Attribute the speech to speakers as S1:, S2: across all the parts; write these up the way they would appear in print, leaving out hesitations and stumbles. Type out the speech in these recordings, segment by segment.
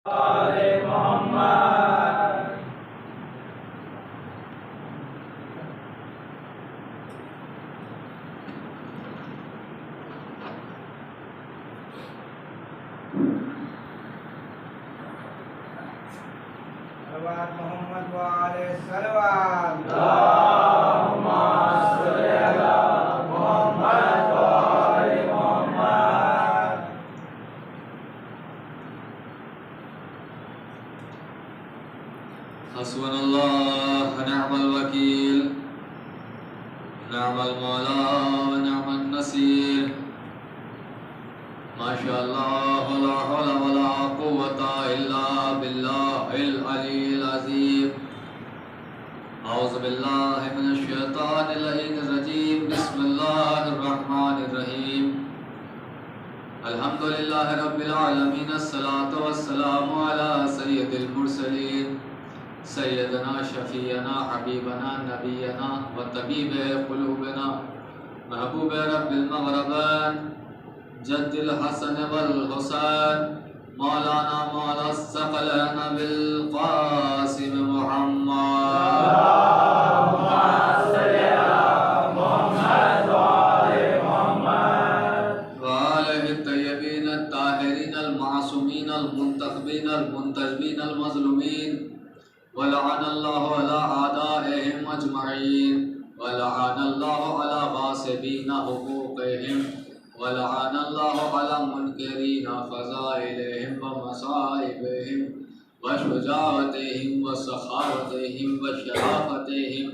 S1: آل محمد
S2: صلوات محمد وعلى صلوات
S1: اللهم صل على محمد وآل محمد.
S3: حسبنا الله ونعم الوكيل نعم المولى ونعم النصير ما شاء الله ولا حول ولا قوة إلا بالله العلي العظيم. أعوذ بالله من الشيطان اللعين الرجيم. بسم الله الرحمن الرحيم. الحمد لله رب العالمين. الصلاة والسلام على سيد المرسلين سيدنا شفيعنا حبيبنا نبينا وطبيب قلوبنا محبوب رب المغربين جد الحسن والحسين مولانا مولا الثقلين بالقاسم محمد.
S1: اللهم صل على محمد وآل محمد
S3: وآله الطيبين الطاهرين المعصومين المنتخبين المنتجبين المظلومين ولعن الله على أعدائهم أجمعين ولعن الله على غاصبين حقوقهم ولعن الله على منكرين فضائلهم ومصائبهم وشجاعتهم وسخاوتهم وشرافتهم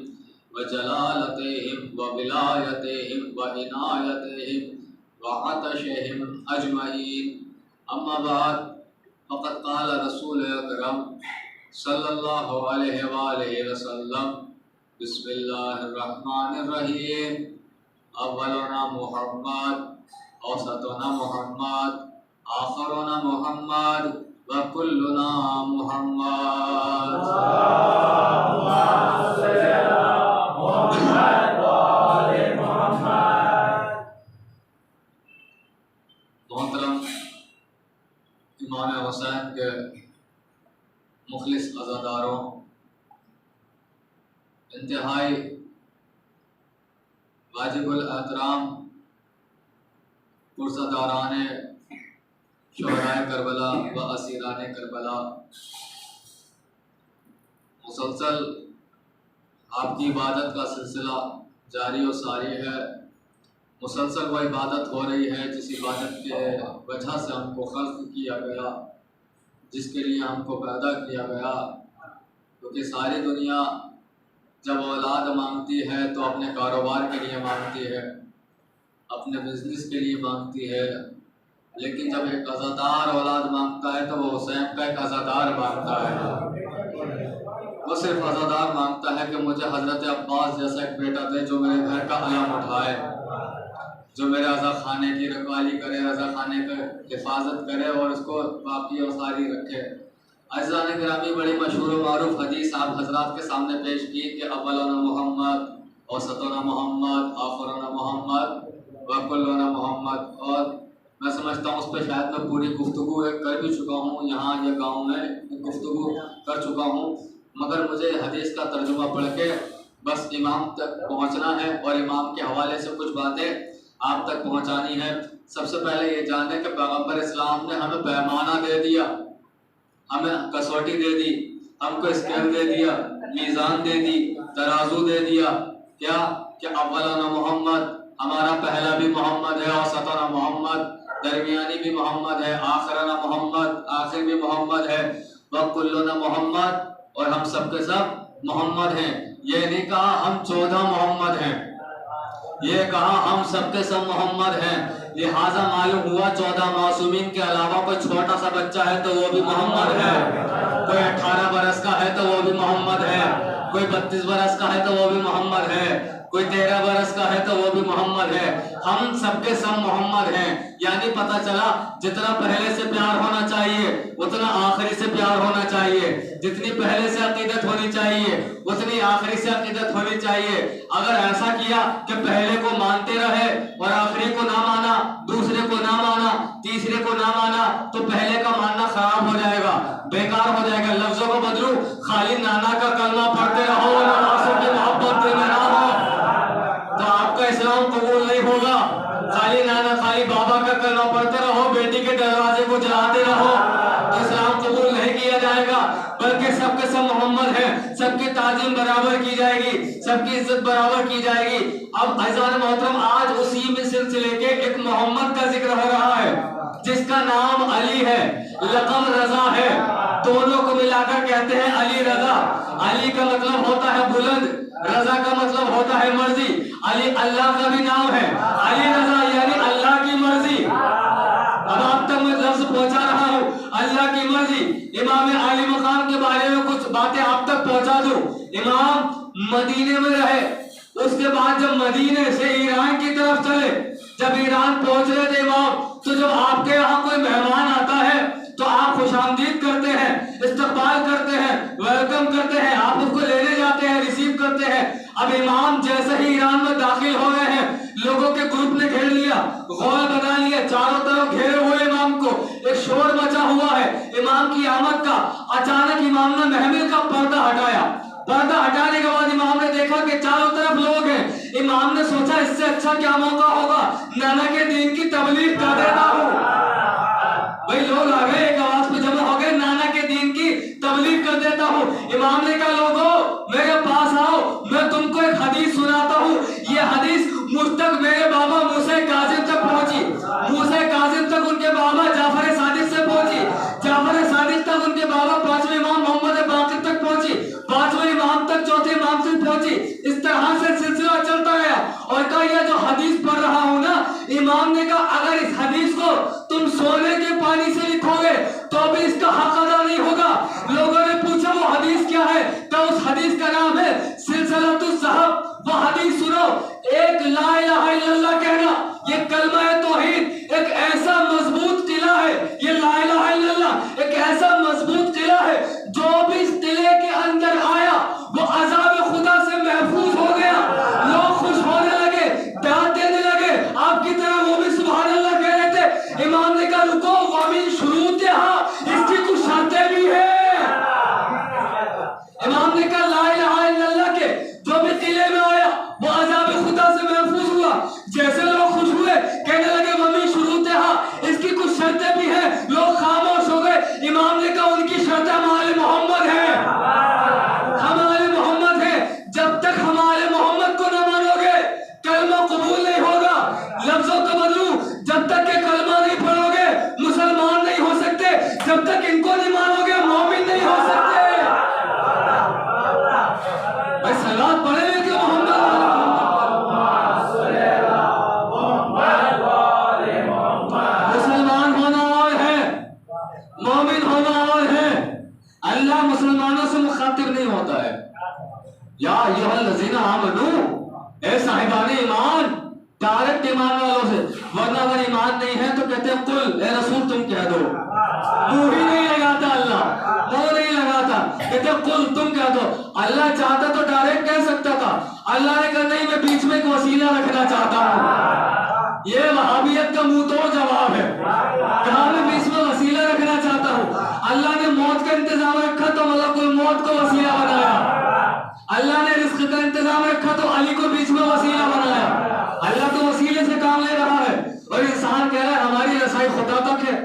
S3: وجلالتهم وولايتهم وعنايتهم وعطشهم أجمعين. أما بعد فقد قال رسول اکرم صلی اللہ علیہ وآلہ وسلم بسم اللہ الرحمن الرحیم. اولنا محمد اوسطنا محمد آخرنا محمد وکلنا محمد.
S1: اللهم صل على محمد وآل محمد.
S3: محترم امام حسین کے مخلص عزاداروں، انتہائی واجب الاحترام پرسداران شہدائے کربلا و اسیران کربلا، مسلسل آپ کی عبادت کا سلسلہ جاری و ساری ہے. مسلسل وہ عبادت ہو رہی ہے جس عبادت کے وجہ سے ہم کو خلق کیا گیا، جس کے لیے ہم کو پیدا کیا گیا. کیونکہ ساری دنیا جب اولاد مانگتی ہے تو اپنے کاروبار کے لیے مانگتی ہے، اپنے بزنس کے لیے مانگتی ہے، لیکن جب ایک عزادار اولاد مانگتا ہے تو وہ حسین کا ایک عزادار مانگتا ہے. وہ صرف عزادار مانگتا ہے کہ مجھے حضرت عباس جیسا ایک بیٹا دے جو میرے گھر کا علم اٹھائے، جو میرے رضا خانے کی رکھوالی کرے، رضا خانے کی حفاظت کرے اور اس کو باقی و ساری رکھے. عزیزان گرامی، بڑی مشہور و معروف حدیث آپ حضرات کے سامنے پیش کی کہ اولنا محمد اوسطنا محمد آخرنا محمد وکلنا محمد. اور میں سمجھتا ہوں اس پہ شاید میں پوری گفتگو کر بھی چکا ہوں، یہاں یہ گاؤں میں گفتگو کر چکا ہوں، مگر مجھے حدیث کا ترجمہ پڑھ کے بس امام تک پہنچنا ہے اور امام کے حوالے سے کچھ باتیں آپ تک پہنچانی ہے. سب سے پہلے یہ جانیں کہ پیغمبر اسلام نے ہمیں پیمانہ دے دیا، ہمیں کسوٹی دے دی، ہم کو اسکیل دے دیا، میزان دے دی، ترازو دے دیا. کیا کہ اولنا محمد، ہمارا پہلا بھی محمد ہے، اوسطنا محمد، درمیانی بھی محمد ہے، آخرنا محمد، آخر بھی محمد ہے، وکلنا محمد، اور ہم سب کے سب محمد ہیں. یہ نہیں کہا ہم 14 محمد ہیں، یہ کہا ہم سب کے سب محمد ہیں. لہٰذا معلوم ہوا 14 معصومین کے علاوہ کوئی چھوٹا سا بچہ ہے تو وہ بھی محمد ہے، کوئی 18 برس کا ہے تو وہ بھی محمد ہے، کوئی 32 برس کا ہے تو وہ بھی محمد ہے، کوئی 13 برس کا ہے تو وہ بھی محمد ہے. ہم سب کے سب محمد ہیں. یعنی پتہ چلا جتنا پہلے سے پیار ہونا چاہیے اتنا آخری سے پیار ہونا چاہیے، جتنی پہلے سے عقیدت ہونی چاہیے اتنی آخری سے عقیدت ہونی چاہیے. اگر ایسا کیا کہ پہلے کو مانتے رہے اور آخری کو نہ مانا، دوسرے کو نہ مانا، تیسرے کو نہ مانا، تو پہلے کا ماننا خراب ہو جائے گا. खाली नाना का कलमा पढ़ते रहो, नवासों की मोहब्बत दिल में ना हो तो आपका इस्लाम कबूल नहीं होगा। खाली नाना खाली बाबा का कलमा पढ़ते रहो, बेटी के दरवाजे को जलाते रहो तो इस्लाम कबूल नहीं किया जाएगा। बल्कि सबके सब मोहम्मद हैं, सबकी ताजीम बराबर की जाएगी, सबकी इज्जत बराबर की जाएगी। अब अज़ान मोहतरम, आज उसी में सिलसिले के एक मोहम्मद का जिक्र हो रहा है जिसका नाम अली है, लक़ब रज़ा है। दोनों को मिलाकर कहते हैं अली रज़ा। अली का मतलब होता है बुलंद, रज़ा का मतलब होता है मर्जी। अली अल्लाह का भी नाम है, अली रज़ा यानी अल्लाह की मर्जी। अब आप तक मैं लफ्ज़ पहुंचा रहा हूँ, अल्लाह की मर्जी। इमाम आली मकाम के बारे में कुछ बातें आप तक पहुंचा दूं। इमाम मदीने में रहे, उसके बाद जब मदीने से ईरान की तरफ चले, जब ईरान पहुंच रहे थे इमाम, तो जब आपके यहाँ कोई मेहमान आता है तो आप खुशामदीद करते हैं, इस्तकबाल करते हैं, वेलकम करते हैं, आप उसको लेने जाते हैं, रिसीव करते हैं। अब इमाम जैसे ही ईरान में दाखिल हो गए हैं, लोगों के ग्रुप ने घेर लिया, गौल बना लिया, चारों तरफ घेरे हुए इमाम को, एक शोर मचा हुआ है इमाम की आमद का। अचानक इमाम ने महमिल का पर्दा हटाया। पर्दा हटाने के बाद इमाम ने देखा कि चारों तरफ लोग हैं। इमाम ने सोचा इससे अच्छा क्या मौका होगा, नाना के दीन की तबलीग कर देता हूँ। भाई लोग आ गए, एक आवाज पे जमा हो गए, नाना के दीन की तबलीग कर देता हूँ। इमाम ने कहा लोगों मेरे पास आओ, मैं तुमको एक हदीस सुनाता हूँ। ये हदीस मुझ तक मेरे बाबा मूसा काजिम तक पहुंची, मूसा काजिम तक उनके बाबा जाफर सादिक से पहुंची, जाफर सादिक तक उनके बाबा पांचवें इमाम मोहम्मद बाकिर तक पहुंची, पांचवें इमाम तक चौथे इमाम से पहुंची। इस तरह से सिलसिला चलता गया और कहा यह जो हदीस पढ़ रहा हूं ना, इमाम ने कहा अगर इस हदीस को तुम सोने के पानी से लिखोगे तो भी इसका हक अदा नहीं होगा। लोगों ने पूछा वो हदीस क्या है, तो उस हदीस का नाम है सिलसिलतुज़ ज़हब। वो हदीस सुनो, एक ला इलाहा इल्लल्लाह कहना, ये कलमा है तौहीद, एक ऐसा मजबूत किला है। ये ला इलाहा इल्लल्लाह एक ऐसा मजबूत किला है, जो भी इस किले के अंदर आया वो अज़ाब खुदा से महफूज हो गया। लोग खुश होने लगे, दाद देने लगे, आपकी तरह वो भी सुभान अल्लाह कह रहे थे। इमाम ने कहा रुको, वमिन शुरूतिहा, इसकी कुछ शर्तें भी है। इमाम ने कहा ला इलाहा इल्लल्लाह के जो भी किले में आया वो अज़ाब खुदा से महफूज हुआ। जैसे लोग खुश हुए, कहने लगे वमिन शुरूतिहा, इसकी कुछ शर्तें भी है। लोग खामोश हो गए। इमाम ने कहा उनकी शर्तें हमारे मोहम्मद है, हमारे मोहम्मद है। जब तक हमारे मोहम्मद को न मानोगे कलमा कबूल नहीं होगा। लफ्जों को बदलू, जब तक के कलमा नहीं पढ़ोगे मुसलमान नहीं हो सकते, जब तक इनको नहीं मानोगे मोमिन नहीं हो सकते। भाई सलात पढ़े कि मोहम्मद मुसलमान होना और है, मोमिन होना और है। अल्लाह मुसलमानों से मुखातिब नहीं होता है। या अय्युहल्लज़ीना आमनू, ए साहिबाने ईमान, डायरेक्ट ईमान वालों से। वरना अगर ईमान नहीं है तो कहते हैं कुल, ए रसूल तुम कह दो। मुंह ही नहीं लगाता अल्लाह, मुंह नहीं लगाता, कहते कुल तुम कह दो। अल्लाह चाहता तो डायरेक्ट कह सकता था, अल्लाह ने कहा नहीं, मैं बीच में एक वसीला रखना चाहता हूँ। ये वहाबियत का मुंह तोड़ जवाब है, कहा मैं बीच में वसीला रखना चाहता हूँ। अल्लाह ने मौत का इंतजाम रखा तो मलकुल मौत को वसीला बनाया। अल्लाह ने रिस्क का इंतजाम रखा तो अली को बीच में वसीला बनाया। अल्लाह तो वसीले से काम ले रहा है और इंसान कह रहा है हमारी रसाई खुदा तक है,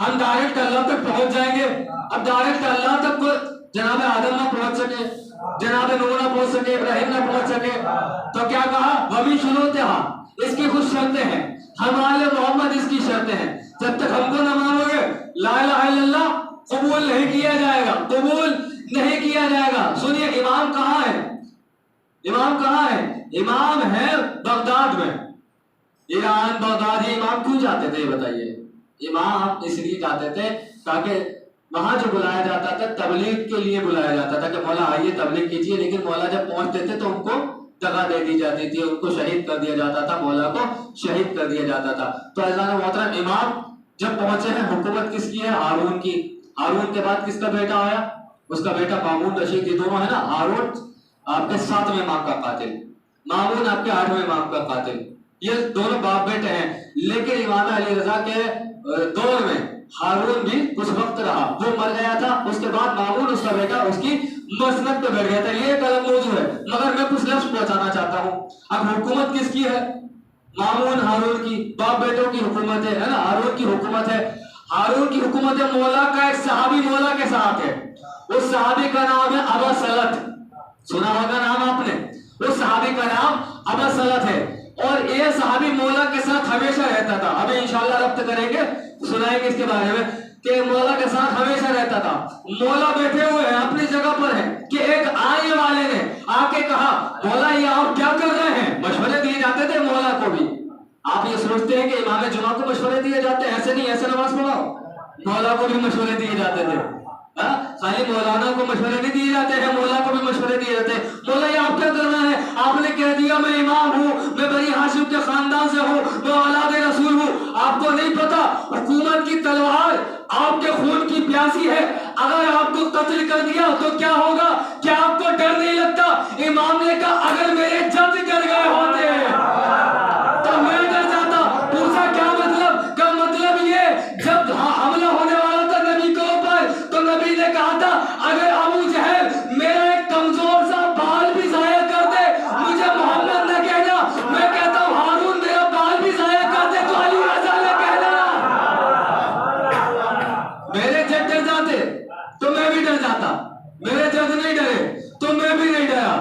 S3: हम डायरेक्ट अल्लाह तक पहुंच जाएंगे। अब डायरेक्ट अल्लाह तक को जनाब आदम ना पहुंच सके, जनाब नूह ना पहुंच सके, इब्राहिम ना पहुंच सके, तो क्या कहा वमी शुरूतिहा, इसकी कुछ शर्तें हैं, हमारे मोहम्मद इसकी शर्तें हैं। जब तक हमको ना मानोगे ला इलाहा इल्लल्लाह कबूल नहीं किया जाएगा, कबूल नहीं किया जाएगा। सुनिए इमाम कहाँ है, इमाम कहाँ है? इमाम है बगदाद में। ईरान बगदाद ही इमाम क्यों जाते थे बताइए? इमाम इसलिए जाते थे ताकि वहां जो बुलाया जाता था तबलीग के लिए बुलाया जाता था कि मौला आइए तबलीग कीजिए, लेकिन मौला जब पहुंचते थे तो उनको जगह दे दी जाती थी, उनको शहीद कर दिया जाता था, मौला को शहीद कर दिया जाता था। तो अज़ान मोहतरम इमाम जब पहुंचे हैं, हुकूमत किसकी है? हारून की। हारून के बाद किसका बेटा आया? उसका बेटा मामून रशीद। ये दोनों है ना, हारून आपके 7वें इमाम का कातिल, मामून आपके 8वें इमाम का कातिल, ये दोनों बाप बेटे हैं। लेकिन इमाम अली रजा के दौर में
S4: हारून भी कुछ वक्त रहा, वो मर गया था, उसके बाद मामून उसका बेटा उसकी मसनद पे बैठ गया था। ये कलम मौजूद है, मगर मैं कुछ लफ्ज पहुंचाना चाहता हूँ। अब हुकूमत किसकी है? मामून हारून की, बाप बेटों की हुकूमत है ना, हारून की हुकूमत है। हारून की हुकूमत है, मौला का एक सहाबी मौला के साथ है, उस सहाबी का नाम है अबा सलत, सुना होगा नाम आपने, उस सहाबी का नाम अबा सलत है। और ये सहाबी मौला के साथ हमेशा रहता था। अभी इंशाल्लाह रब्त करेंगे, सुनाएंगे इसके बारे में कि मौला के साथ हमेशा रहता था। मौला बैठे हुए हैं, अपनी जगह पर है कि एक आने वाले ने आके कहा, मौला ये आप क्या कर रहे हैं? मशवरे दिए जाते थे मौला को भी। आप ये सोचते हैं कि इमाम जुमा को मशवरे दिए जाते हैं? ऐसे नहीं, ऐसे नमाज पढ़ाओ। मौला को भी मशवरे दिए जाते थे। खाली मौलाना को मशवरे नहीं दिए जाते हैं, मौला को भी मशवरे दिए जाते हैं। मौला ये आप क्या करना है? आपने कह दिया मैं इमाम हूँ, मैं बनी हाशिम के खानदान से हूँ, मैं औलाद रसूल हूँ। आपको नहीं पता हुकूमत की तलवार आपके खून की प्यासी है, अगर आपको कत्ल कर दिया तो क्या होगा? क्या आपको डर नहीं लगता? इमाम ने कहा अगर मेरे जज कर गए होते तो मैं डर जाता। पूछा क्या मतलब? का मतलब ये जब हमला होने वाला था नबी के ऊपर तो नबी ने कहा था अगर अबू जहल मेरा एक कमजोर सा बाल भी जाया कर दे, मुझे मोहम्मद न कहना, मैं कहता हूँ हारून मेरा बाल भी जाया कर दे तो अली रजा न कहना। मेरे जज डर जाते तो मैं भी डर जाता, मेरे जज नहीं डरे तो मैं भी नहीं डरा,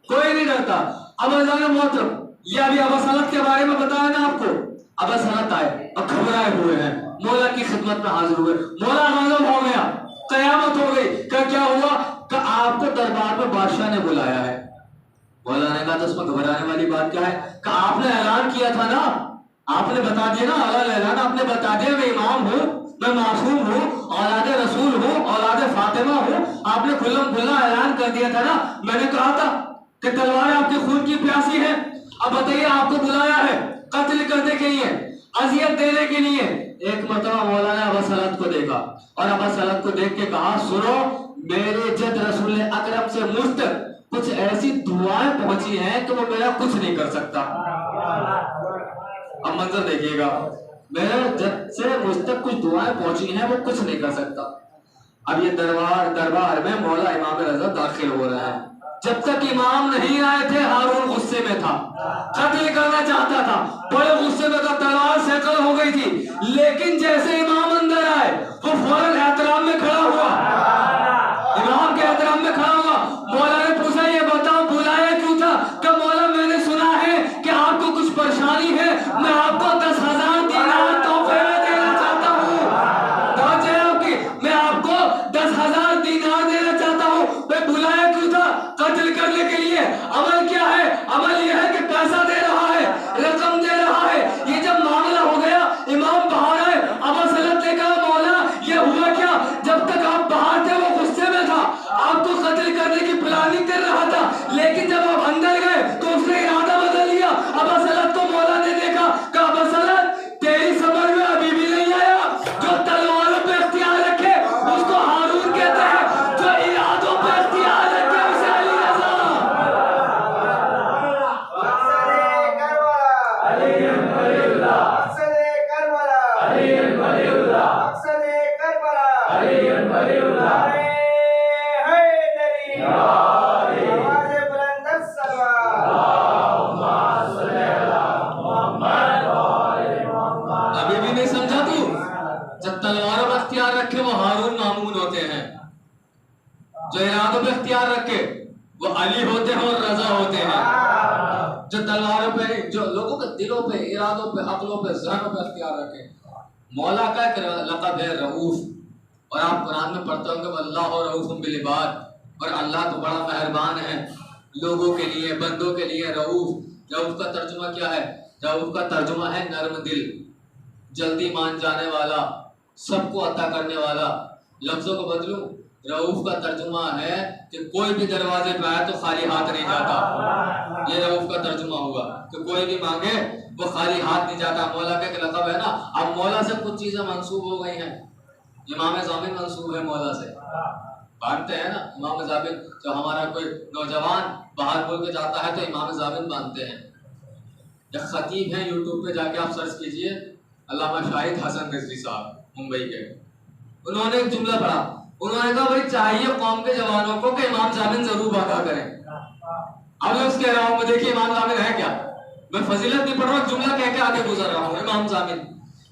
S4: कोई नहीं डरता। अब अजान मोहतरम, ये अभी अबा सलत के बारे में बताया ना आपको। अबा सलत आए और घबराए हुए हैं, मौला की खिदमत में हाजिर हुए। मौला गाज़ब हो गया, कयामत हो गई। क्या हुआ? कि आपको दरबार में बादशाह ने बुलाया है। मौला ने कहा तो उसमें घबराने वाली बात क्या है? कि आपने ऐलान किया था ना, आपने बता दिया ना, अला ऐलान आपने बता दिया मैं इमाम हूँ, मैं मासूम हूँ, औलाद रसूल हूँ, औलाद फातिमा हूँ। आपने खुल्लम खुल्ला ऐलान कर दिया था ना। मैंने कहा था कि तलवार आपके खून की प्यासी है। अब बताइए आपको बुलाया है कत्ल करने के लिए, अजियत देने के लिए। एक मरतबा मौला ने अबा सलत को देखा और अबा सलत को देख के कहा, सुनो मेरे जद रसूल अकरम से मुझ तक कुछ ऐसी दुआएं पहुंची हैं कि वो मेरा कुछ नहीं कर सकता। अब मंजर देखिएगा, मेरे जद से मुझ तक कुछ दुआएं पहुंची हैं, वो कुछ नहीं कर सकता। अब ये दरबार में मौला इमाम रजा दाखिल हो रहा है। जब तक इमाम नहीं आए थे हारून गुस्से में था, कत्ल करना चाहता था, बड़े गुस्से में था, तलवार सैकल हो गई थी। लेकिन जैसे इमाम अंदर आए वो फौरन एहतराम में खड़ा हुआ, इमाम के एहतराम में खड़ा हुआ। मौला ने पूछा ये बताओ बुलाया क्यों था? कि मौला मैंने सुना है कि आपको कुछ परेशानी है, मैं आपको 10,000 दीनार तोहफे में देना चाहता हूँ। मैं आपको 10,000 दीनार देना चाहता हूँ। मैं बुलाया क्यों था? कत्ल करने के लिए। अमल क्या है? अमल यह है कि पैसा दे रहा है, रकम दे रहा है। ये जब मामला हो गया, इमाम बाहर आए, अबा सलत ने कहा मौला ये हुआ क्या? जब तक आप बाहर थे वो गुस्से में था, आपको कत्ल करने की प्लानिंग कर रहा था, लेकिन जब आप अंदर गए तो उसने इरादा बदल लिया। अबा सलत को मौला ने देखा, कहा अबा सलत तेरी समझ में अभी भी नहीं आया, जो तलवारों पे इख्तियार रखे उसको हारून कहते हैं, जो इरादों पे इख्तियार रखे उसे अली रजा। अभी भी नहीं समझा तू? जब तलवारों पर इख्तियार रखे वो हारून मामून होते हैं, जो इरादों पे इख्तियार रखे वो अली होते हैं और रजा होते हैं। जो तलवारों पे, जो लोगों के दिलों पे, इरादों पे, अक्लों पे, ज़हनों पे इख्तियार रखे। मौला का एक लक़ब है रऊफ, और आप कुरान में पढ़ते होंगे वल्लाहु रऊफुम बिल इबाद, और अल्लाह तो बड़ा मेहरबान है लोगों के लिए, बंदों के लिए। रऊफ, रऊफ का तर्जुमा क्या है? रऊफ का तर्जुमा है नर्म दिल, जल्दी मान जाने वाला, सबको अता करने वाला। लफ्जों को बदलूं, रऊफ का तर्जुमा है कि कोई भी दरवाजे पे आए तो खाली हाथ नहीं जाता। ये रऊफ का तर्जुमा हुआ कि कोई भी मांगे वो खाली हाथ नहीं जाता। मौला का एक लक़ब है ना। अब मौला से कुछ चीजें मंसूब हो गई हैं। इमाम ज़ामिन मंसूब है मौला से, बांधते हैं ना इमाम ज़ामिन। जो हमारा कोई नौजवान बाहर बोल के जाता है तो इमाम ज़ामिन बांधते हैं। एक खतीब है, यूट्यूब पे जाके आप सर्च कीजिए, अल्लामा शाहिद हसन रिजवी साहब, मुंबई के, उन्होंने एक जुमला पढ़ा, उन्होंने कहा भाई चाहिए कौम के जवानों को कि इमाम जामिन जरूर बांधा करें। अब मैं उसके रहा हूँ, देखिए इमाम जामिन है क्या, मैं फजीलत नहीं पढ़ रहा, जुमला कह के आगे गुजर रहा हूँ। इमाम जामिन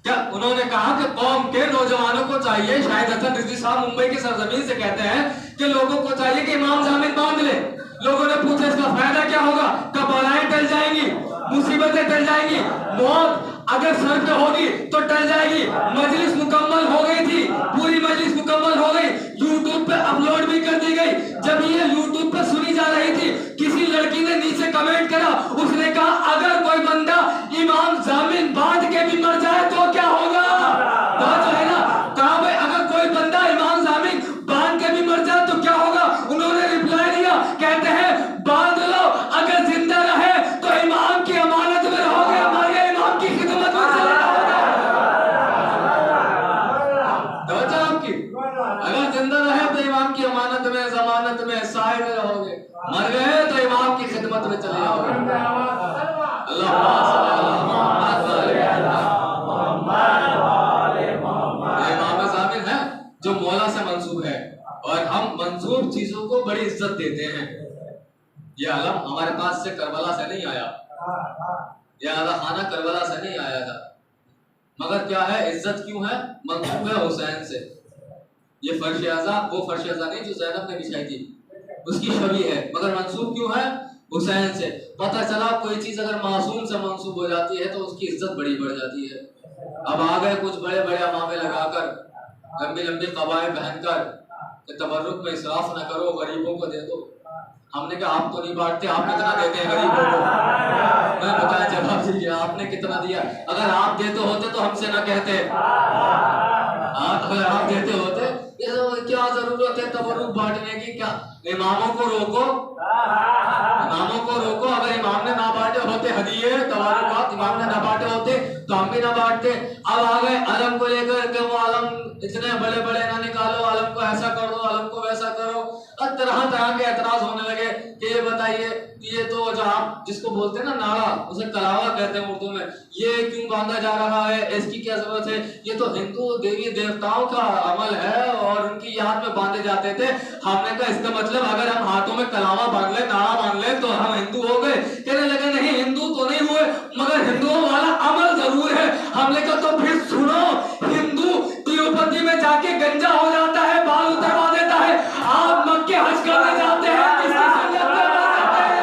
S4: क्या, उन्होंने कहा कि कौम के नौजवानों को चाहिए, शाहिद हसन रिजवी साहब मुंबई की सरजमीन से कहते हैं कि लोगों को चाहिए कि इमाम जामिन बांध ले। लोगों ने पूछा इसका फायदा क्या होगा, कब बलाएं टल जाएंगी, मुसीबतें टल जाएंगी, मौत अगर सर पे होगी तो टल जाएगी। मजलिस मुकम्मल हो गई थी, पूरी मजलिस मुकम्मल हो गई, यूट्यूब पे अपलोड भी कर दी गई। जब ये यूट्यूब पे सुनी जा रही थी, किसी लड़की ने नीचे कमेंट करा, उसने कहा अगर कोई बंदा इमाम जामिन बांध के भी मर जाए तो क्या होगा। बात जो है ना, कहा भाई अगर कोई बंदा इमाम जामिन बांध के भी मर जाए तो क्या होगा। उन्होंने रिप्लाई दिया, कहते हैं बांध लो, अगर जिंदा रहे तो इमाम की अमानत में रहोगे, हमारे इमाम की खिदमत में चले जाओगे। आपकी अगर जिंदा रहे तो इमाम की अमानत में, जमानत में, साए में रहोगे, मर गए तो इमाम की खिदमत में चले जाओगे। इमाम जामिन है जो मौला से मंसूब है, और हम मंसूब चीजों को बड़ी इज्जत देते हैं। ये आलम हमारे पास से करबला से नहीं आया, ये आला खाना करबला से नहीं आया था, मगर क्या है, इज्जत क्यों है, मंसूब है हुसैन से। ये फर्श आज़ा वो फर्श आज़ा नहीं जो ज़ैनब ने बिछाई थी, उसकी छवि है, मगर मंसूब क्यों है, हुसैन से। पता चला कोई चीज अगर मासूम से मंसूब हो जाती है तो उसकी इज्जत बड़ी बढ़ जाती है। अब आ गए कुछ बड़े बड़े अमामे लगाकर, लंबी लंबी कबाएं पहनकर कि तबर्रुक में इसराफ न करो, गरीबों को दे दो। हमने कहा आप तो नहीं बांटते, आप कितना देते हैं गरीबों को। मैं बताया जवाब दीजिए, आपने कितना दिया। अगर आप देते होते तो हमसे ना कहते, अगर आप देते होते, क्या जरूरत है तबर्रुक बांटने की, क्या इमामों को रोको, इमामों को रोको। अगर इमाम ने ना बांटे होते हदिये तबर्रुकात, इमाम ने ना बांटे होते तो हम भी ना बांटते। अब आ गए अलम को लेकर के, वो अलम इतने बड़े बड़े ना निकालो, अलम को ऐसा कर दो, अलम को वैसा करो, और तरह तरह के एतराज होने लगे कि ये बताइए ये तो जो आप जिसको बोलते हैं ना नारा, उसे कलावा कहते हैं उर्दू में, ये क्यों बांधा जा रहा है, इसकी क्या जरूरत है, ये तो हिंदू देवी देवताओं का अमल है और उनकी याद में बांधे जाते थे। हमने कहा इसका मतलब अगर हम हाथों में कलावा बांध ले, नारा बांध ले तो हम हिंदू हो गए। कहने लगे नहीं, हिंदू तो नहीं हुए, मगर हिंदुओं वाला अमल जरूर है। हमने कहा तो फिर सुनो, हिंदू तिरुपति में जाके गंजा हो जाता है, बाल उतरवा देता है, आप मक्के हज करने जाते हैं, किसकी संगत में जाते हैं?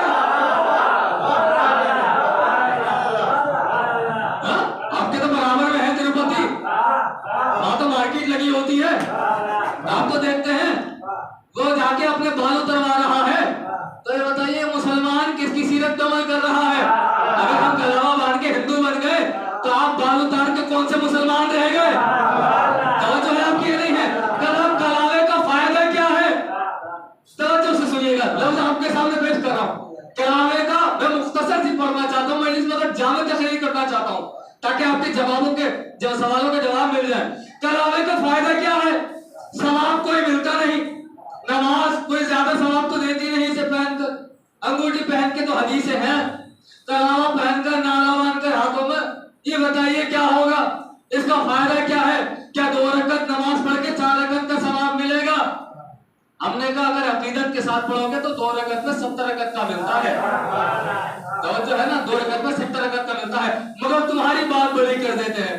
S4: आपके तो बराबर में है तिरुपति, वहां तो मार्केट लगी होती है, आप तो देखते हैं, वो जाके अपने बाल उतरवा रहा है। तो ये बताइए मुसलमान किसकी सीरत पे अमल कर रहा है? अगर हम कलावा बांध के हिंदू बन गए तो आप बाल उतार के कौन से मुसलमान रह गए? तवज्जो है आपकी नहीं है। कलावे का फायदा क्या है, तवज्जो से सुनिएगा, लफ्ज आपके सामने पेश कर रहा हूँ। कलावे का मैं मुख्तसर सी पढ़ना चाहता हूँ, मैं इसमें जामे तशरीह करना चाहता हूँ ताकि आपके जवाबों के सवालों के जवाब मिल जाए। कलावे का फायदा क्या है? सवाब कोई मिलता नहीं, नमाज कोई ज्यादा सवाब तो देती नहीं इसे पहनकर, अंगूठी पहन के तो हदीसें हैं, कलावा पहनकर नारा बांधकर हाथों में, ये बताइए क्या होगा, इसका फायदा क्या है? क्या 2 रकअत नमाज पढ़ के 4 रकअत का सवाब मिलेगा? हमने कहा अगर अकीदत के साथ पढ़ोगे तो 2 रकअत में 70 रकअत का मिलता है, तो जो है ना 2 रकअत में 70 रकअत का मिलता है, मगर तुम्हारी बात बड़ी कर देते हैं।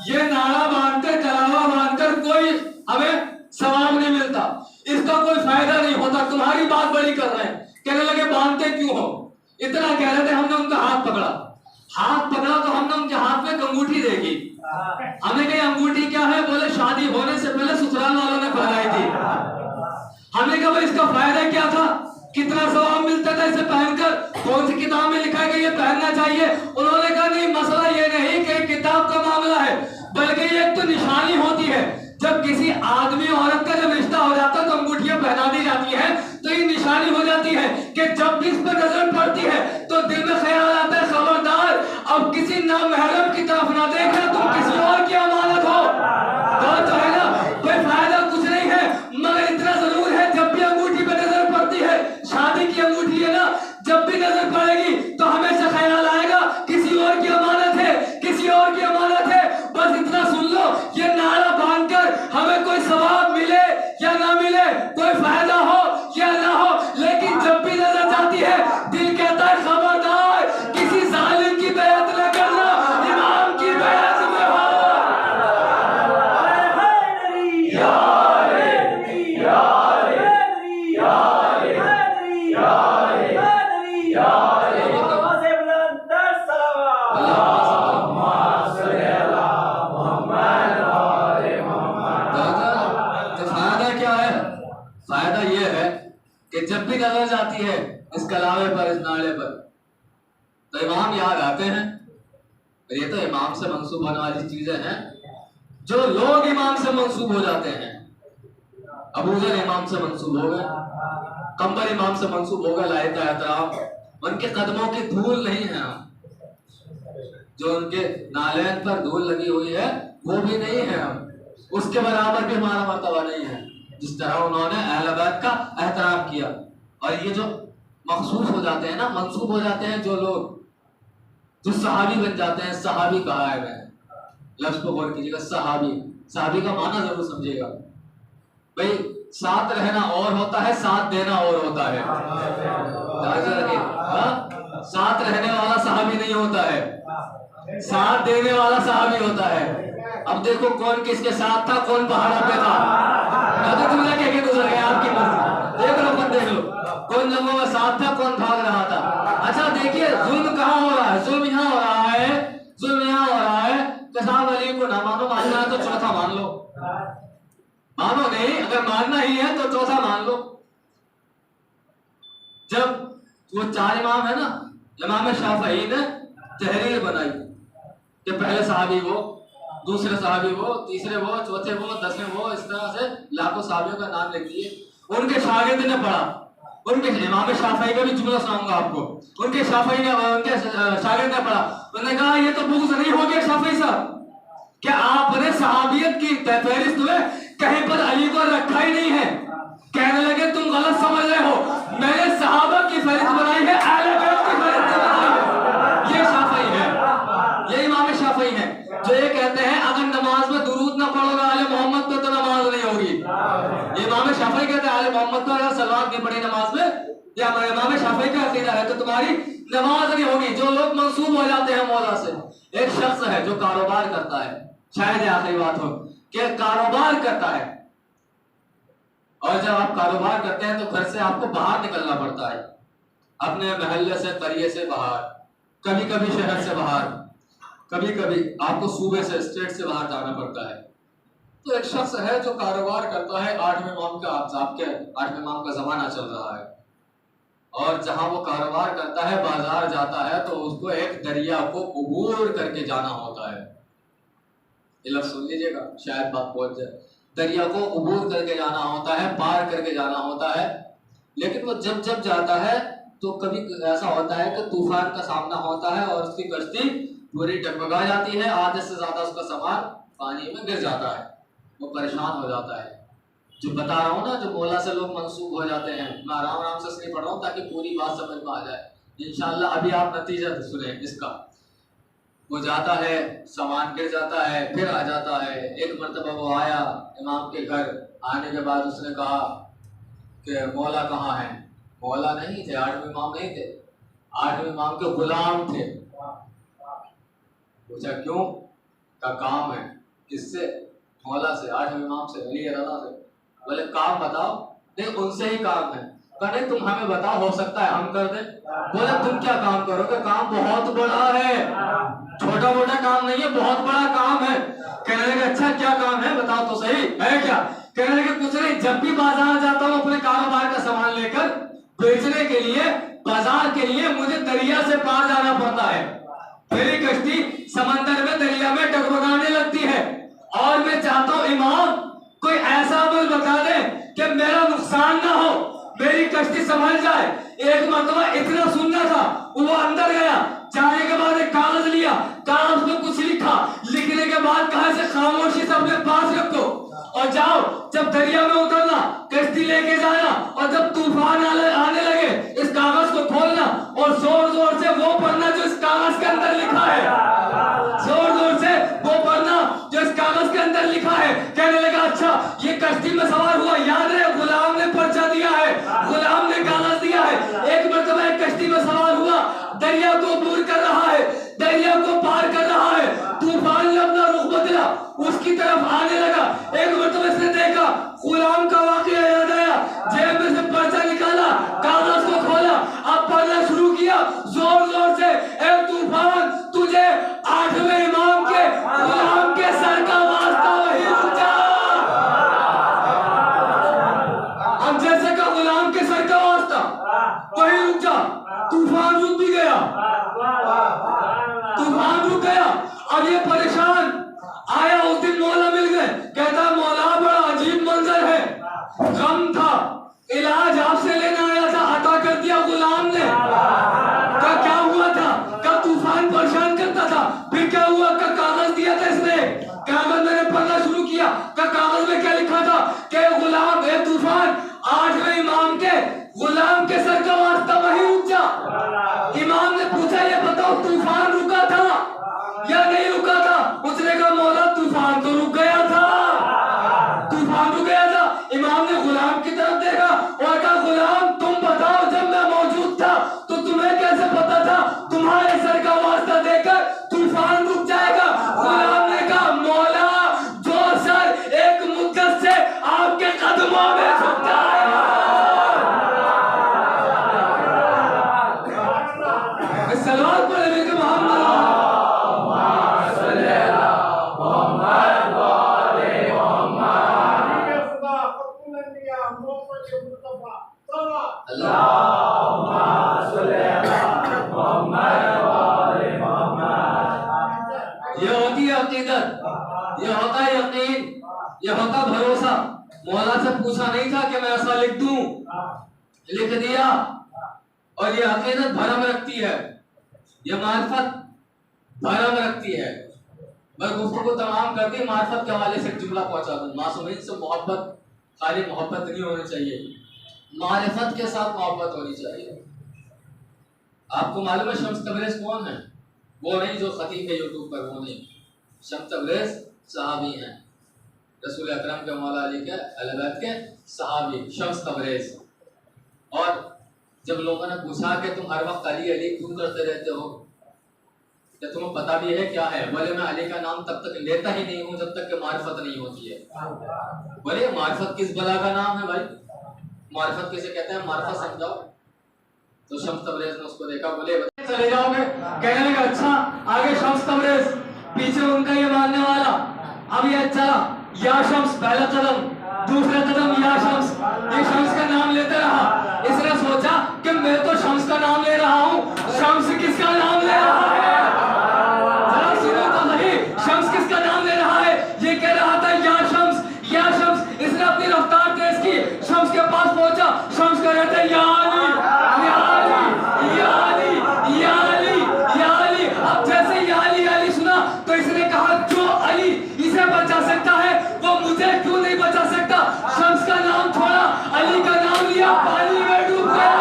S4: ये नारा बांधकर कलावा बांधकर कोई हमें सवाब नहीं मिलता, इसका कोई फायदा नहीं होता, तुम्हारी बात बड़ी कर रहे हैं। कहने लगे बांधते क्यों हो? इतना कह रहे थे, हमने उनका हाथ पकड़ा तो हमने उनके हाथ में अंगूठी देखी। हमने कही अंगूठी क्या है? बोले शादी होने से पहले ससुराल वालों ने पहनाई थी। हमने कहा भाई इसका फायदा क्या था, कितना सवाब मिलता था इसे पहनकर, कौन सी किताब में लिखा है कि ये पहनना चाहिए? उन्होंने कहा नहीं, मसला ये नहीं कि किताब का मामला है, बल्कि ये तो निशानी होती है। जब किसी आदमी औरत का जब रिश्ता हो जाता है तो अंगूठियां पहना दी जाती है, तो ये निशानी हो जाती है कि जब भी इस पर नजर पड़ती है तो दिल में ख्याल आता है खबरदार अब किसी नामहरम की तरफ ना देखना, तुम किसी और की अमानत हो। तो है ना, कोई फायदा कुछ नहीं है, मगर इतना जरूर है जब भी अंगूठी पे नजर पड़ती है, शादी की अंगूठी है ना, जब भी नजर पड़ेगी तो हमेशा ख्याल आएगा किसी और की अमानत है, किसी और की अमानत है। बस इतना सुन लो, ये नारा कोई फायदा हो या ना हो, लेकिन जब भी नजर जाती है दिल कहता है खबरदार किसी जालिम की बैत न करना, इमाम की बैत में हो। फायदा ये है कि जब भी नजर जाती है इस कलावे पर, इस नाले पर, तो इमाम याद आते हैं। ये तो इमाम से मंसूब होने वाली चीजें हैं। जो लोग इमाम से मंसूब हो जाते हैं, अबू ज़र इमाम से मंसूब हो गए, कंबर इमाम से मंसूब हो गए, लायक एहतराम, उनके कदमों की धूल नहीं है हम, जो उनके नालैन पर धूल लगी हुई है वो भी नहीं है हम, उसके बराबर भी हमारा मर्तबा नहीं है जिस तरह उन्होंने अहले बैत का एहतराम किया। और ये जो मखसूस हो जाते हैं ना, मंसूब हो जाते हैं जो लोग, जो सहाबी बन जाते हैं, सहाबी कहा है मैंने, लफ्ज़ को गौर कीजिएगा, सहाबी, सहाबी का माना जरूर समझिएगा भाई। साथ रहना और होता है, साथ देना और होता है। साथ रहने वाला सहाबी नहीं होता है, साथ देने वाला सहाबी होता है। अब देखो कौन किसके साथ था, कौन पहाड़ों पे था, तो दुनिया के गुजर गए, आपकी मर्जी, देख लो, खुद देख लो कौन जगहों में साथ था, कौन भाग रहा था। अच्छा देखिए जुल्म कहाँ हो रहा है, जुल्म यहाँ हो रहा है, जुल्म यहाँ हो रहा है कि साहब अली को ना मानो, मानना है तो चौथा मान लो, मानो नहीं, अगर मानना ही है तो चौथा मान लो। जब वो चार इमाम है ना, इमाम शाफई ने तहरीर बनाई कि पहले सहाबी वो, दूसरे सहाबी वो, तीसरे वो, चौथे वो, 10वें वो, इस तरह से लाखों सहाबियों का नाम लिख दिए। उनके शागिर्द ने पढ़ा, उनके इमाम शाफई का भी जुमला सुनाऊंगा आपको, उनके शाफई ने, उनके शागिर्द ने पढ़ा, उन्होंने कहा ये तो बुग़्ज़ नहीं हो गया शाफई साहब, क्या आपने सहाबियत की फहरिस्त में कहीं पर अली को रखा ही नहीं है? कहने लगे तुम गलत समझ रहे हो, मैंने सहाबा की फहरिस्त बनाई है, अहले बैत की फहरिस्त बनाई है। ये शाफई है, ये इमाम शाफई है जो ये कहते हैं अगर नमाज में दुरूद ना पढ़ोगे आले मोहम्मद पे तो नमाज नहीं होगी। ये इमाम शाफई कहते हैं आले मोहम्मद पे अगर सलावत नहीं पढ़ी नमाज में, या इमाम शाफई का अकीदा है, तो तुम्हारी नमाज नहीं होगी। जो लोग मंसूब हो जाते हैं मौला से, एक शख्स है जो कारोबार करता है, शायद आखिरी बात हो कि कारोबार करता है, और जब आप कारोबार करते हैं तो घर से आपको बाहर निकलना पड़ता है, अपने महल्ले से, करिए से बाहर, कभी कभी शहर से बाहर, कभी कभी आपको सूबे से, स्टेट से बाहर जाना पड़ता है। तो एक शख्स है जो कारोबार करता है, 8वें इमाम का, आपके 8वें इमाम का जमाना चल रहा है, और जहां वो कारोबार करता है, बाजार जाता है, तो उसको एक दरिया को अबूर करके जाना होता है। ये लफ्ज़ सुन लीजिएगा, शायद बात पहुंच जाए। दरिया को अबूर करके जाना होता है, पार करके जाना होता है। लेकिन वो जब जब जाता है तो कभी ऐसा होता है कि तूफान का सामना होता है और उसकी कश्ती पूरी डगमगा जाती है, आधे से ज्यादा उसका सामान पानी में गिर जाता है, वो परेशान हो जाता है। जो बता रहा हूँ ना, जो मौला से लोग मंसूब हो जाते हैं, मैं आराम आराम से इसलिए पढ़ रहा हूँ ताकि पूरी बात समझ में आ जाए इंशाअल्लाह। अभी आप नतीजा सुने इसका। वो जाता है, सामान गिर जाता है, फिर आ जाता है। एक मरतबा वो आया इमाम के घर, आने के बाद उसने कहा कि मौला कहाँ है? मौला नहीं थे, 8वें इमाम नहीं थे, 8वें इमाम के गुलाम थे। पूछा क्यों? का काम है। किससे? मौला से, 8वें इमाम से, अली रज़ा से। बोले काम बताओ। नहीं उनसे ही काम है। कहने तुम हमें बताओ, हो सकता है हम कर दें। बोले तुम क्या काम करोगे? काम बहुत बड़ा है, छोटा मोटा काम नहीं है, बहुत बड़ा काम है। कहने लगे अच्छा क्या काम है बताओ तो सही, है क्या? कहने लगे कुछ नहीं, जब भी बाजार जाता हूँ अपने कारोबार का सामान लेकर बेचने के लिए, बाजार के लिए, मुझे दरिया से पार जाना पड़ता है। मेरी कश्ती समंदर में, दरिया में डगमगाने लगती है, और मैं चाहता हूँ इमाम कोई ऐसा अमल बता दे कि मेरा नुकसान ना हो, मेरी कश्ती संभल जाए। एक मरतबा इतना सुनना था, वो अंदर गया, जाने के बाद एक कागज लिया, कागज में कुछ लिखा, लिखने के बाद कहा से खामोशी से अपने पास रखो और जाओ, जब दरिया में उतरना कश्ती लेके जाना, और जब तूफान आने लगे इस कागज को खोलना और जोर जोर से वो पढ़ना जो इस कागज के अंदर लिखा है, जोर जोर से वो पढ़ना जो इस कागज के अंदर लिखा है। कहने लगा अच्छा ये कश्ती में सवार हुआ, याद रहे गुलाम ने इलाज आपसे लेने आया था, अता कर दिया गुलाम ने। क्या हुआ था? कब तूफान परेशान करता था, फिर क्या हुआ? का कागज दिया था इसने, कागज मैंने पढ़ना शुरू किया। का कागज में क्या लिखा था कि गुलाम ए तूफान, 8वें इमाम के गुलाम के सर का वास्ता वही रुक जा। इमाम ने पूछा ये बताओ तूफान रुका था या नहीं रुका था? उसने कहा मौला तूफान तो रुक गया था, तूफान रुक गया था। इमाम ने गुलाम की तरफ देखा और कहा गुलाम तुम बताओ जब मैं मौजूद था तो तुम्हें कैसे पता था तुम्हारे सर का वास्ता देकर तूफान रुक जाएगा? गुलाम ने कहा मौला जो सर एक मुद्दत से आपके कदमों में झुकता है। सलवात पढ़े मेरे मोहम्मद ये होती है अकीदत, ये होता है यकीन, ये होता भरोसा। मौला से पूछा नहीं था कि मैं ऐसा लिख दूं, लिख दिया। और ये अकीदत भरम रखती है, ये मार्फत भरम रखती है। मैं गुफ्तगू तमाम कर दी, मार्फत के हवाले से एक जुमला पहुंचा दूं। मासूमीन से मोहब्बत खाली मोहब्बत नहीं होनी चाहिए, मारिफत के साथ मोहब्बत होनी चाहिए। आपको मालूम है शम्स तबरेज़ कौन है? वो नहीं जो खतीब है यूट्यूब पर, वो नहीं। शम्स तबरेज़ सहाबी हैं, रसूल अकरम के मौला अली के अहले बैत के सहाबी शम्स तबरेज़। और जब लोगों ने पूछा कि तुम हर वक्त अली अली क्यों करते रहते हो, क्या तुम्हें पता भी है क्या है? बोले मैं अली का नाम तब तक लेता ही नहीं हूँ जब तक कि मारिफत नहीं होती है। बोले मारिफत किस बला का नाम है भाई? मारिफत किसे कहते हैं? मारिफत समझाओ। तो शम्स तबरेज़ ने उसको देखा, बोले चले जाओगे? कहने लगा अच्छा। आगे शम्स तबरेज़, पीछे उनका ये मानने वाला। अब ये चला या शम्स पहला कदम, दूसरा कदम या शम्स, ये शम्स का नाम लेते रहा। इसने सोचा कि मैं तो शम्स का नाम ले रहा हूँ, शम्स किसका नाम ले रहा है? जरा सुनो तो सही, शम्स किसका नाम ले रहा है? ये कह रहा था या शम्स, या शम्स। इसने अपनी रफ्तार तेज की, शम्स के पास पहुंचा। शम्स कह रहे थे या अली, या अली, या अली, या अली, या अली। अब जैसे या अली अली सुना तो इसने कहा जो अली इसे बचा सकता है वो मुझे क्यों नहीं बचा सकता? शम्स का नाम छोड़ा, अली का नाम लिया, पानी में डूब गया,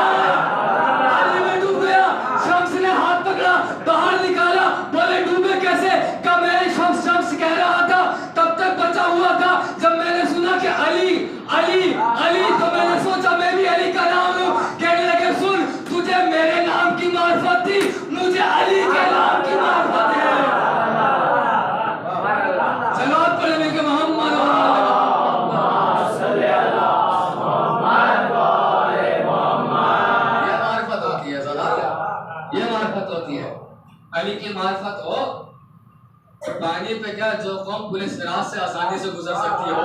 S4: पानी में डूब गया। शम्स ने हाथ पकड़ा, बाहर निकाला। बोले डूबे कैसे? कब मैं शम्स शम्स कह रहा था तब तक बचा हुआ था, जब मैंने सुना कि अली अली अली तो मैंने सोचा मैं भी अली का नाम लूं। कहने लगे सुन, तुझे मेरे नाम की मार्फत थी, मुझे अली के नाम की मार्फत है। सलावत पढ़े मेरे मोहम्मद अली की मार्फत हो तो पानी पे क्या जो कौम पुलिस सिराज से आसानी से गुजर सकती हो,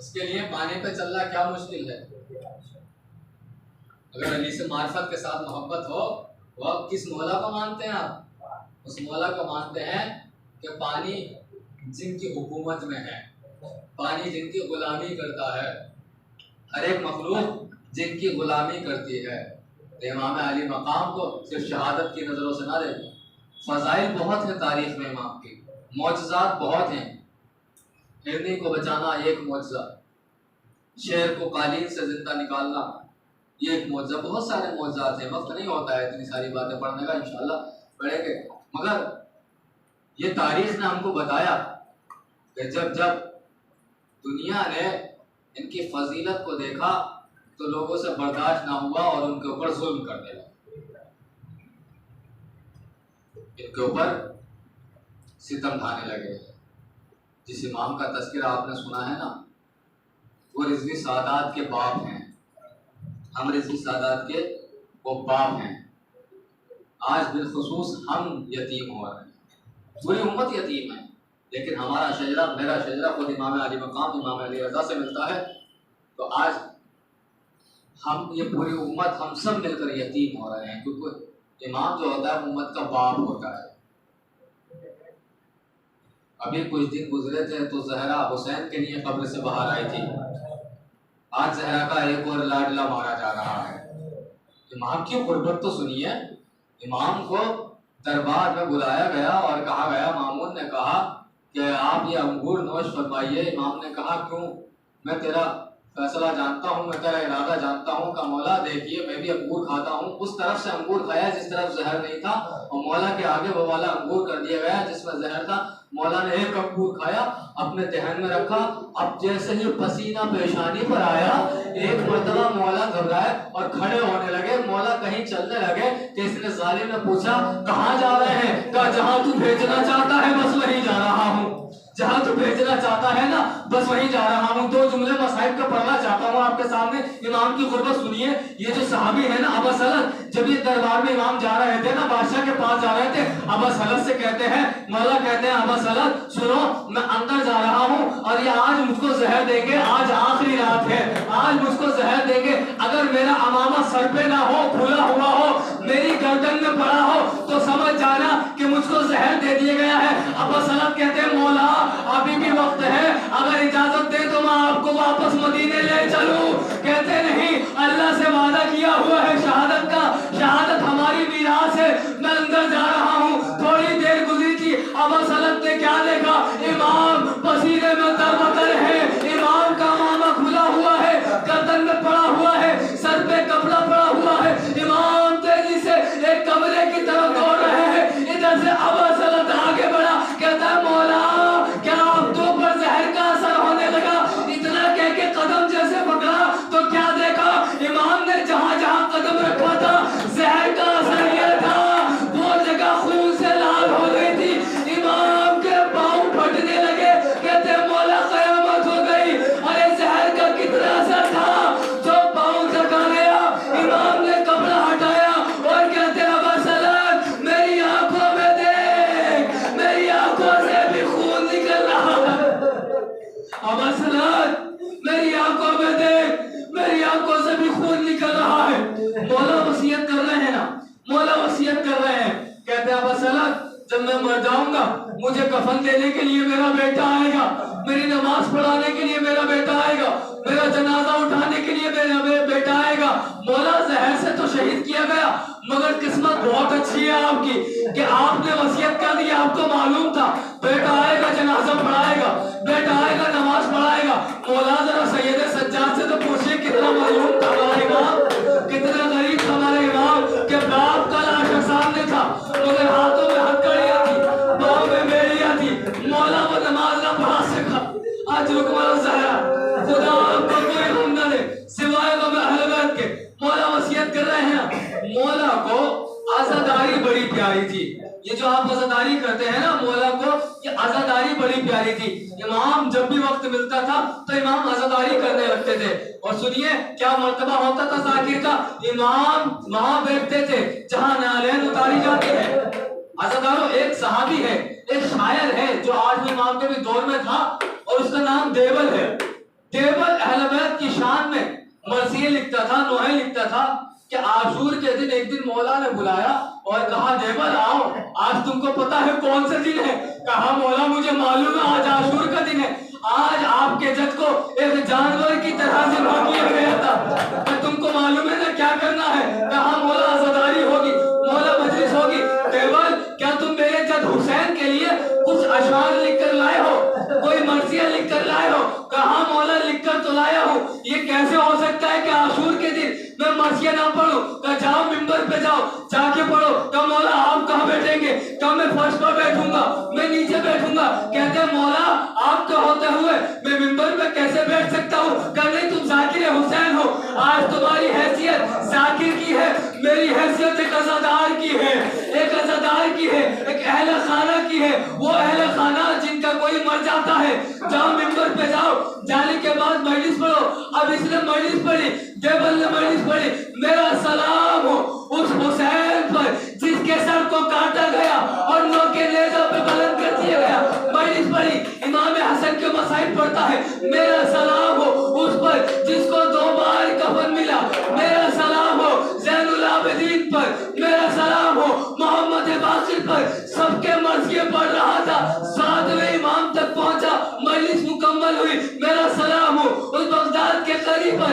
S4: उसके लिए पानी पे चलना क्या मुश्किल है। अगर अली से मार्फत के साथ मोहब्बत हो, वो आप किस मौला को मानते हैं? आप उस मौला को मानते हैं कि पानी जिनकी हुकूमत में है, पानी जिनकी गुलामी करता है, हर एक मखलूक जिनकी गुलामी करती है। तो इमाम अली मकाम को सिर्फ शहादत की नज़रों से ना देखें, फ़ज़ाइल बहुत है तारीख़ में इमाम की, मौजज़ात बहुत हैं। हिरनी को बचाना एक मौजज़ा, शेर को कालीन से ज़िंदा निकालना ये एक मौजज़ा, बहुत सारे मौजज़ात हैं। वक्त नहीं होता है इतनी सारी बातें पढ़ने का, इंशाअल्लाह पढ़ेंगे। मगर ये तारीख़ ने हमको बताया कि जब जब दुनिया ने इनकी फजीलत को देखा तो लोगों से बर्दाश्त ना हुआ और उनके ऊपर जुल्म करने लगे, इनके ऊपर सितम ढाने लगे। जिस इमाम का तज़किरा आपने सुना है ना, वो रिज़वी सादात के बाप हैं। हम रिज़वी सादात के वो बाप हैं। आज बिलखुसूस हम यतीम हो रहे हैं, पूरी उम्मत यतीम है, लेकिन हमारा शजरा, मेरा शजरा खुद इमाम अली मकाम, इमाम अली रज़ा से मिलता है। तो आज हम ये पूरी उम्मत, हम सब मिलकर यतीम हो रहे हैं, क्योंकि इमाम जो होता है उम्मत का बाप होता है। अभी कुछ दिन गुजरे थे तो ज़हरा हुसैन के लिए कब्र से बाहर आई थी। آج زہرا کا ایک اور لاڈلا مارا جا رہا ہے۔ امام کی قربت تو سنیے، امام کو دربار میں بلایا گیا اور کہا گیا، مامون نے کہا کہ آپ یہ انگور نوش فرمائیے۔ امام نے کہا کیوں؟ میں تیرا فیصلہ جانتا ہوں، میں تیرا ارادہ جانتا ہوں کہ مولا دیکھیے میں بھی انگور کھاتا ہوں۔ اس طرف سے انگور کھایا جس طرف زہر نہیں تھا، اور مولا کے آگے وہ والا انگور کر دیا گیا جس میں زہر تھا۔ مولا نے ایک انگور کھایا، اپنے دہن میں رکھا، اب جیسے ہی پسینہ پیشانی پر آیا، ایک مرتبہ مولا گھبرائے اور کھڑے ہونے لگے۔ مولا کہیں چلنے لگے کہ اس نے ظالم نے پوچھا کہاں جا رہے ہیں؟ کہا جہاں تو بھیجنا چاہتا ہے بس وہیں جا رہا ہوں، جہاں تو بھیجنا چاہتا ہے نا بس وہیں جا رہا ہوں۔ دو جملے مصائب کا پڑھنا چاہتا ہوں آپ کے سامنے، امام کی غربت سنیے۔ یہ جو صحابی ہے نا ابا سلط، جب یہ دربار میں امام جا رہے تھے نا، بادشاہ کے پاس جا رہے تھے، ابا سلط سے کہتے ہیں، مولا کہتے ہیں ابا سلط سنو میں اندر جا رہا ہوں اور یہ آج مجھ کو زہر دیں گے، آج آخری رات ہے، آج مجھ کو زہر دیں گے، اگر میرا امامہ سر پہ نہ ہو، کھلا ہوا ہو، میری گردن میں پڑا ہو تو سمجھ جانا کہ مجھ کو زہر دے دیا گیا ہے۔ ابا سلط کہتے ہیں مولا ابھی بھی وقت ہے، اگر اجازت دے تو میں آپ کو واپس مدینے لے چلوں۔ کہتے نہیں، اللہ سے وعدہ کیا ہوا ہے شہادت کا، شہادت ہماری میراث ہے، میں اندر جا رہا ہوں۔ تھوڑی دیر گزری تھی، ابا سلط نے کیا دیکھا؟ امام پسینے میں تربتر ہے، امام کا امامہ کھلا ہوا ہے، گردن میں پڑا ہوا ہے، سر پہ کپڑا پڑا ہوا ہے، امام تیزی سے ایک کمرے کی طرف دوڑ رہے ہیں۔ ادھر سے ابا سلط آگے بڑھا، کہتا ہے مولا کیا آپ تو پر زہر کا اثر ہونے لگا؟ اتنا کہہ کے قدم جیسے پکڑا تو کیا دیکھا؟ امام نے جہاں جہاں قدم رکھا تھا زہر کا اثر یہ تھا، وہ جگہ خون سے لال ہو گئی تھی۔ امام کے پاؤں پھٹنے لگے، کہتے ہیں مولا قیامت ہو گئی۔ ارے زہر کا کتنا اثر تھا جو پاؤں تک آ گیا۔ امام نے کپڑا ہٹایا اور کہتے ہیں ابا سلط میری آنکھوں میں دیکھ، میری آنکھوں سے بھی خون نکل رہا ہے۔ ابا سلط میری آنکھوں میں دیکھ، میری آنکھوں سے بھی خون نکل رہا ہے۔ مولا وصیت کر رہے ہیں نا، مولا وصیت کر رہے ہیں، کہتے ہیں ابا سلط جب میں مر جاؤں گا مجھے کفن دینے کے لیے میرا بیٹا آئے گا، میری نماز پڑھانے کے لیے میرا بیٹا آئے گا، میرا جنازہ اٹھانے کے لیے میرا بیٹا آئے گا۔ مولا زہر سے تو شہید کیا گیا، مگر قسمت بہت اچھی ہے آپ کی کہ آپ نے وصیت کر دی، آپ کو معلوم تھا بیٹا آئے گا جنازہ پڑھائے گا، بیٹا آئے گا نماز پڑھائے گا۔ مولا ذرا سید سجاد سے تو پوچھئے کتنا معلوم تھا ہمارا امام، کتنا غریب تھا ہمارا امام کہ باپ کا لاش سامنے تھا مگر ہاتھوں میں ہتھکڑیاں تھی، پاؤں میں بیڑیاں تھی، مولا وہ نماز نہ پڑھا سکا۔ آج رکمہ زہرا خدا آپ کو کوئی غم نہ دے سوائے غم اہل بیت کے۔ مولا وصیت کر رہے ہیں، مولا کو عزاداری بڑی پیاری تھی۔ یہ جو آپ عزاداری کرتے ہیں نا، مولا کو یہ عزاداری بڑی پیاری تھی۔ امام جب بھی وقت ملتا تھا تو امام عزاداری کرنے لگتے تھے۔ اور سنیے کیا مرتبہ ہوتا تھا ذاکر کا، امام وہاں بیٹھتے تھے جہاں نالین اتاری جاتی ہے۔ عزاداروں ایک صحابی ہے، ایک شاعر ہے جو آج بھی امام کے بھی دور میں تھا اور اس کا نام دیبل ہے۔ دیبل اہل بیت کی شان میں مرثیے لکھتا تھا، نوحے لکھتا تھا کہ عاشور کے دن ایک دن مولا نے بلایا اور کہا دیبل آؤ، آج تم کو پتا ہے کون سے دن ہے؟ کہا مولا مجھے معلوم ہے آج عاشور کا دن ہے، آج آپ کے جد کو ایک جانور کی طرح سے بھاگ لیا گیا تھا، کہ تم کو معلوم ہے نا کیا کرنا ہے؟ کہا مولا عزاداری ہوگی، مولا مجلس ہوگی۔ دیبل کیا تم میرے جد حسین کے لیے کچھ اشعار لکھ کر لائے ہو، کوئی مرثیہ لکھ کر لائے ہو؟ کہا مولا لکھ کر تو لایا ہوں، یہ کیسے ہو سکتا ہے کہ عاشور کے دن میں مرثیہ نہ پڑھوں؟ کہ جاؤ ممبر پہ جاؤ جا کے پڑھو۔ کہ مولا آپ کہاں بیٹھیں گے؟ کہ میں فرش پر بیٹھوں گا، میں نیچے بیٹھوں گا۔ کہتے ہیں مولا آپ کے ہوتے ہوئے میں ممبر پہ کیسے بیٹھ سکتا ہوں؟ کہ نہیں تم ذاکر حسین ہو، آج تمہاری حیثیت ذاکر کی ہے، میری حیثیت ایک عزادار کی ہے، ایک عزادار کی ہے، ایک اہل خانہ کی ہے۔ وہ اہل خانہ جن کا کوئی مر جاتا ہے، جاؤ ممبر پہ جاؤ، جانے کے بعد مجلس پڑھو۔ اب اس نے مجلس پڑھی، دیبل نے مجلس پڑھی، میرا سلام ہو اس حسین پر جس کے سر کو کاٹا گیا اور نوکے نیزہ پہ بلند کر دیا گیا۔ مجلس پڑھی، امام حسن کے مصائب پڑھتا ہے، میرا سلام ہو اس پر جس کو 2 بار کفن ملا، میرا سلام ہو زین العابدین پر، میرا سلام ہو محمد باقر پر۔ سب کے مرثیے پڑھ رہا تھا، 7ویں امام تک پہنچا، مجلس مکمل ہوئی، میرا سلام ہو اس بغداد کے قریب پر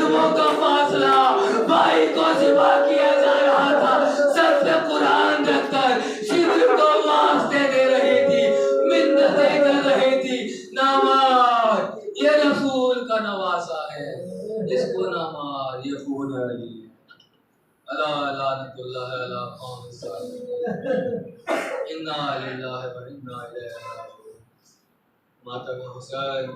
S4: कदमों का फासला भाई को ज़िबा किया जा रहा था, सर पे कुरान रखकर शिब्र को वास्ते दे रही थी, मिन्नतें कर रही थी। नामार ये रसूल का नवासा है, इसको नामार ये खून अली अला लानतुल्लाह अला कौम सालिम इन्ना लिल्लाहि व इन्ना इलैहि राजिऊन। मातम हुसैन